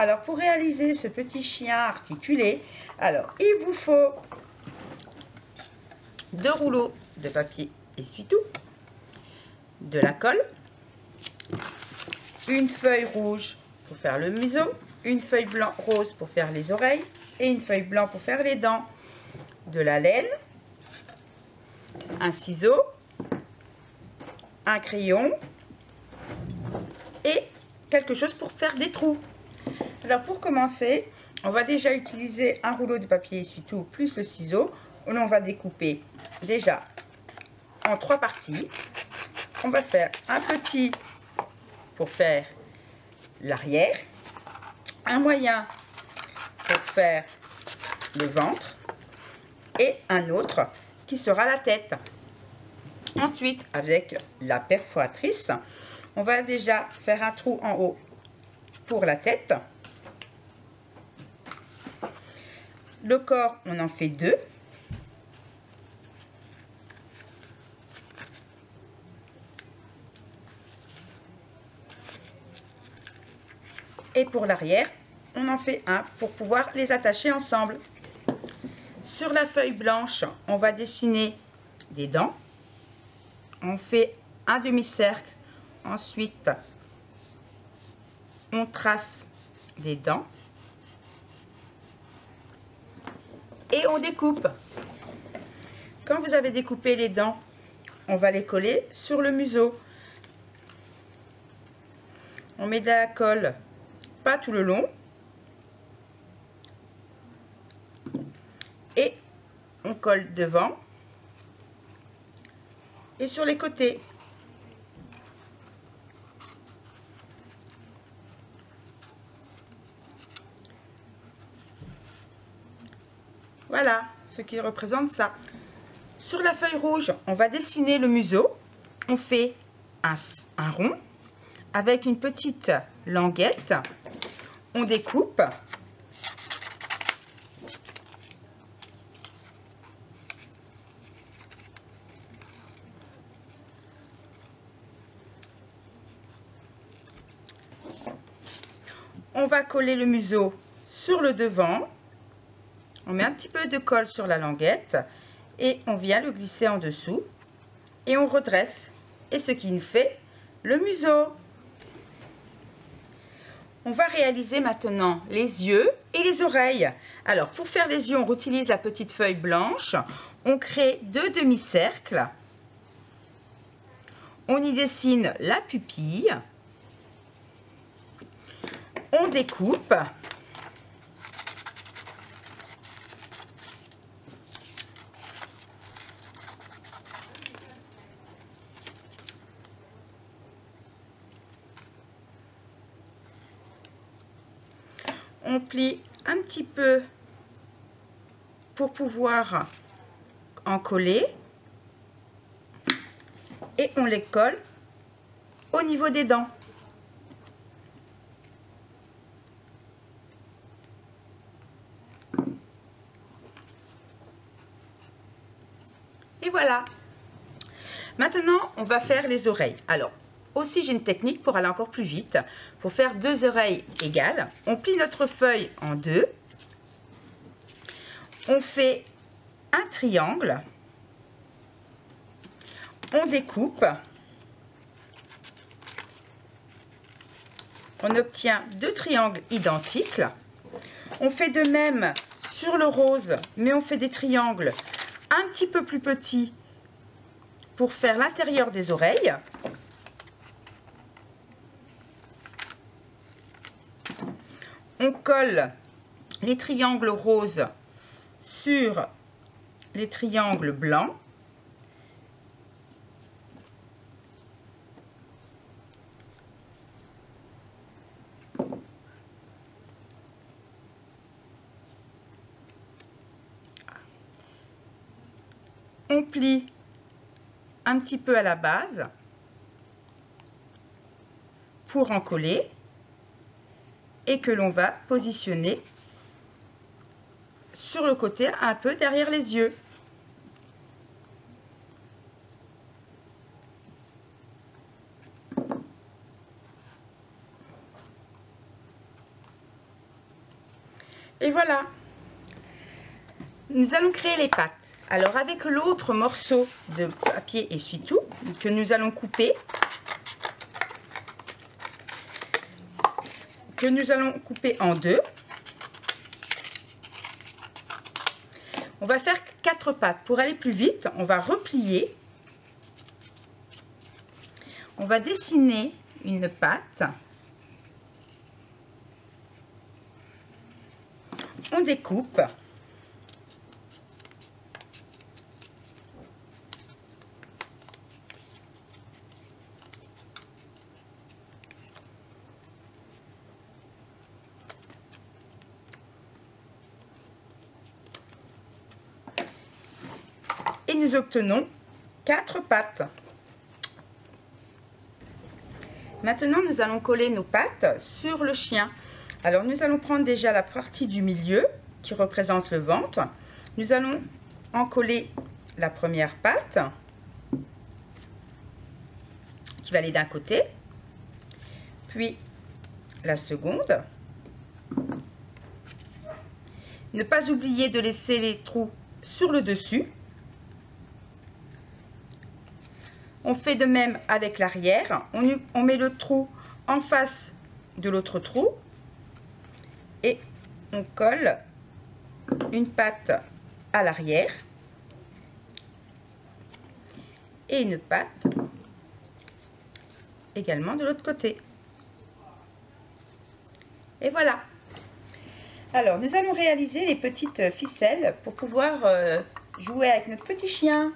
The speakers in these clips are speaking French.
Alors, pour réaliser ce petit chien articulé, alors, il vous faut 2 rouleaux de papier essuie-tout, de la colle, une feuille rouge pour faire le museau, une feuille rose pour faire les oreilles et une feuille blanche pour faire les dents, de la laine, un ciseau, un crayon et quelque chose pour faire des trous. Alors pour commencer, on va déjà utiliser un rouleau de papier essuie-tout plus le ciseau. On va découper déjà en 3 parties. On va faire un petit pour faire l'arrière, un moyen pour faire le ventre et un autre qui sera la tête. Ensuite, avec la perforatrice, on va déjà faire un trou en haut pour la tête. Le corps, on en fait 2. Et pour l'arrière, on en fait un pour pouvoir les attacher ensemble. Sur la feuille blanche, on va dessiner des dents. On fait un demi-cercle. Ensuite, on trace des dents. Et on découpe. Quand vous avez découpé les dents, on va les coller sur le museau. On met de la colle, pas tout le long. Et on colle devant et sur les côtés. Voilà ce qui représente ça. Sur la feuille rouge, on va dessiner le museau. On fait un rond avec une petite languette. On découpe. On va coller le museau sur le devant. On met un petit peu de colle sur la languette et on vient le glisser en dessous et on redresse. Et ce qui nous fait le museau. On va réaliser maintenant les yeux et les oreilles. Alors pour faire les yeux, on utilise la petite feuille blanche. On crée 2 demi-cercles. On y dessine la pupille. On découpe. On plie un petit peu pour pouvoir en coller et on les colle au niveau des dents. Et voilà. Maintenant, on va faire les oreilles. Alors, aussi j'ai une technique pour aller encore plus vite. Pour faire 2 oreilles égales, on plie notre feuille en 2. On fait un triangle. On découpe. On obtient 2 triangles identiques. On fait de même sur le rose, mais on fait des triangles un petit peu plus petits pour faire l'intérieur des oreilles. On colle les triangles roses sur les triangles blancs. On plie un petit peu à la base pour en coller et que l'on va positionner sur le côté un peu derrière les yeux. Et voilà. Nous allons créer les pattes. Alors avec l'autre morceau de papier essuie-tout que nous allons couper, en deux, on va faire 4 pattes. Pour aller plus vite, on va replier, on va dessiner une patte, on découpe. Et nous obtenons 4 pattes. Maintenant, nous allons coller nos pattes sur le chien. Alors, nous allons prendre déjà la partie du milieu qui représente le ventre. Nous allons en coller la première patte qui va aller d'un côté, puis la seconde. Ne pas oublier de laisser les trous sur le dessus. On fait de même avec l'arrière. On met le trou en face de l'autre trou et on colle une patte à l'arrière et une patte également de l'autre côté. Et voilà. Alors, nous allons réaliser les petites ficelles pour pouvoir jouer avec notre petit chien.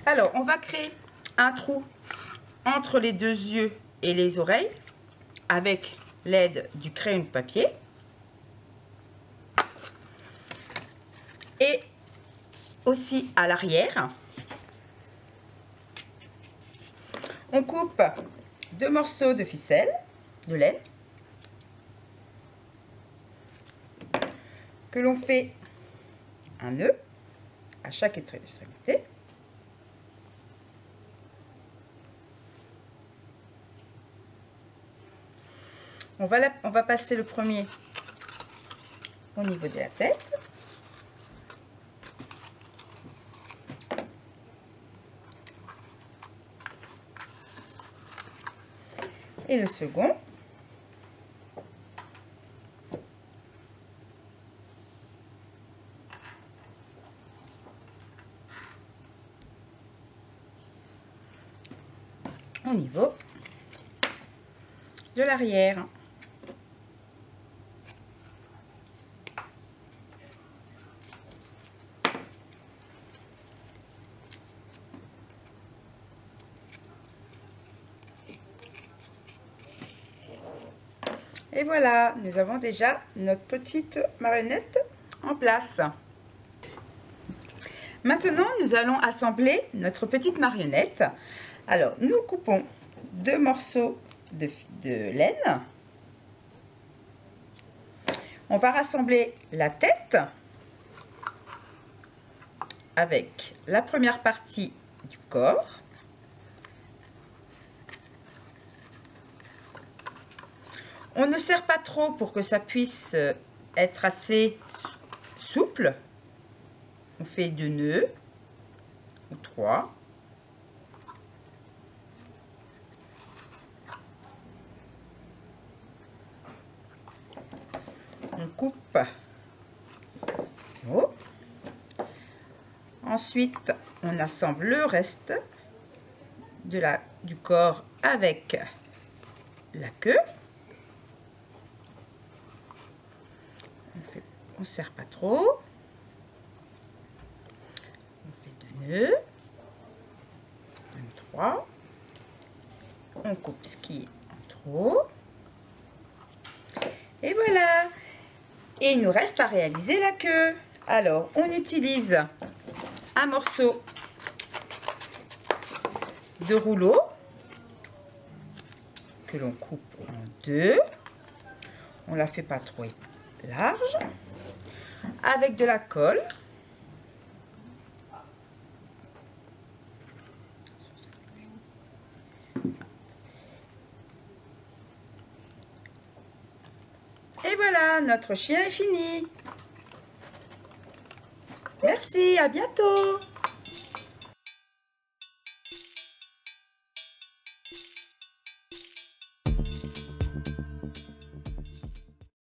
Alors, on va créer un trou entre les 2 yeux et les oreilles avec l'aide du crayon de papier. Et aussi à l'arrière. On coupe 2 morceaux de ficelle, de laine, que l'on fait un nœud à chaque extrémité. On va passer le premier au niveau de la tête. Et le second. Au niveau de l'arrière. Et voilà, nous avons déjà notre petite marionnette en place. Maintenant, nous allons assembler notre petite marionnette. Alors, nous coupons 2 morceaux de laine. On va rassembler la tête avec la première partie du corps. On ne serre pas trop pour que ça puisse être assez souple. On fait 2 nœuds, ou 3. On coupe. Oh. Ensuite, on assemble le reste du corps avec la queue. On ne serre pas trop. On fait 2 nœuds. 3. On coupe ce qui est en trop. Et voilà. Et il nous reste à réaliser la queue. Alors, on utilise un morceau de rouleau que l'on coupe en 2. On la fait pas trop large. Avec de la colle. Et voilà. voilà, notre chien est fini. Merci, à bientôt.